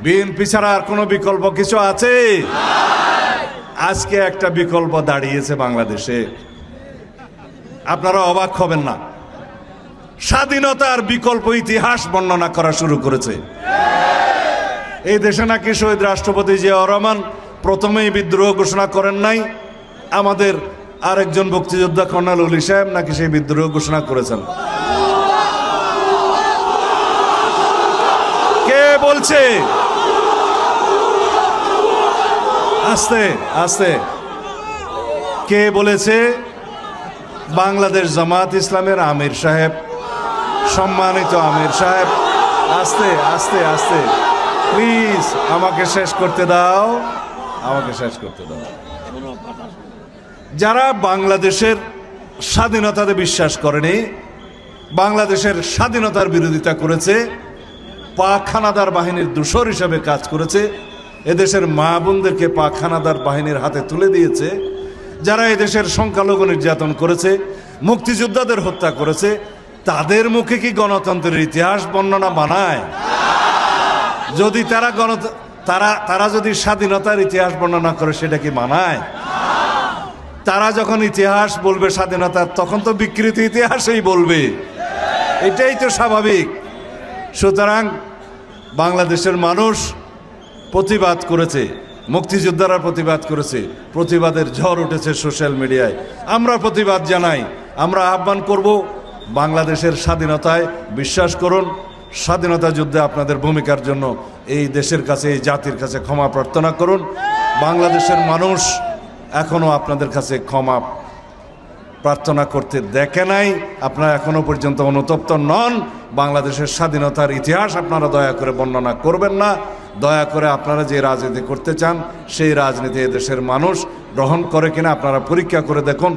BNP ছাড়া আর কোনো বিকল্প কিছু আছে? আজকে একটা বিকল্প দাঁড়িয়েছে বাংলাদেশে, আপনারা অবাক হবেন না। স্বাধীনতার বিকল্প ইতিহাস বর্ণনা করা শুরু করেছে। এই দেশে নাকি শহীদ রাষ্ট্রপতি জিয়াউর রহমান প্রথমেই বিদ্রোহ ঘোষণা করেন নাই, আমাদের আরেকজন মুক্তিযোদ্ধা কর্নেল ওলি সাহেব নাকি সেই বিদ্রোহ ঘোষণা করেছেন। কে বলছে? আস্তে আস্তে কে বলেছে? বাংলাদেশ জামাত ইসলামের আমির সাহেব, সম্মানিত আমির সাহেব। আস্তে আস্তে আস্তে প্লিজ আমাকে শেষ করতে দাও, আমাকে শেষ করতে দাও। যারা বাংলাদেশের স্বাধীনতাতে বিশ্বাস করেনি, বাংলাদেশের স্বাধীনতার বিরোধিতা করেছে, পাক হানাদার বাহিনীর দূষর হিসাবে কাজ করেছে, এদেশের মা বোনদেরকে পাক হানাদার বাহিনীর হাতে তুলে দিয়েছে, যারা এদেশের সংখ্যালঘু নির্যাতন করেছে, মুক্তিযোদ্ধাদের হত্যা করেছে, তাদের মুখে কি গণতন্ত্রের ইতিহাস বর্ণনা বানায়? যদি তারা যদি স্বাধীনতার ইতিহাস বর্ণনা করে, সেটা কি মানায়? তারা যখন ইতিহাস বলবে স্বাধীনতার, তখন তো বিকৃত ইতিহাসই বলবে, এটাই তো স্বাভাবিক। সুতরাং বাংলাদেশের মানুষ প্রতিবাদ করেছে, মুক্তিযোদ্ধারা প্রতিবাদ করেছে, প্রতিবাদের ঝড় উঠেছে সোশ্যাল মিডিয়ায়। আমরা প্রতিবাদ জানাই, আমরা আহ্বান করব, বাংলাদেশের স্বাধীনতায় বিশ্বাস করুন, স্বাধীনতা যুদ্ধে আপনাদের ভূমিকার জন্য এই দেশের কাছে, এই জাতির কাছে ক্ষমা প্রার্থনা করুন। বাংলাদেশের মানুষ এখনো আপনাদের কাছে ক্ষমা প্রার্থনা করতে দেখে নাই, আপনারা এখনো পর্যন্ত অনুতপ্ত নন। বাংলাদেশের স্বাধীনতার ইতিহাস আপনারা দয়া করে বর্ণনা করবেন না। দয়া করে আপনারা যে রাজনীতি করতে চান, সেই রাজনীতি এদেশের মানুষ গ্রহণ করে কিনা আপনারা পরীক্ষা করে দেখুন।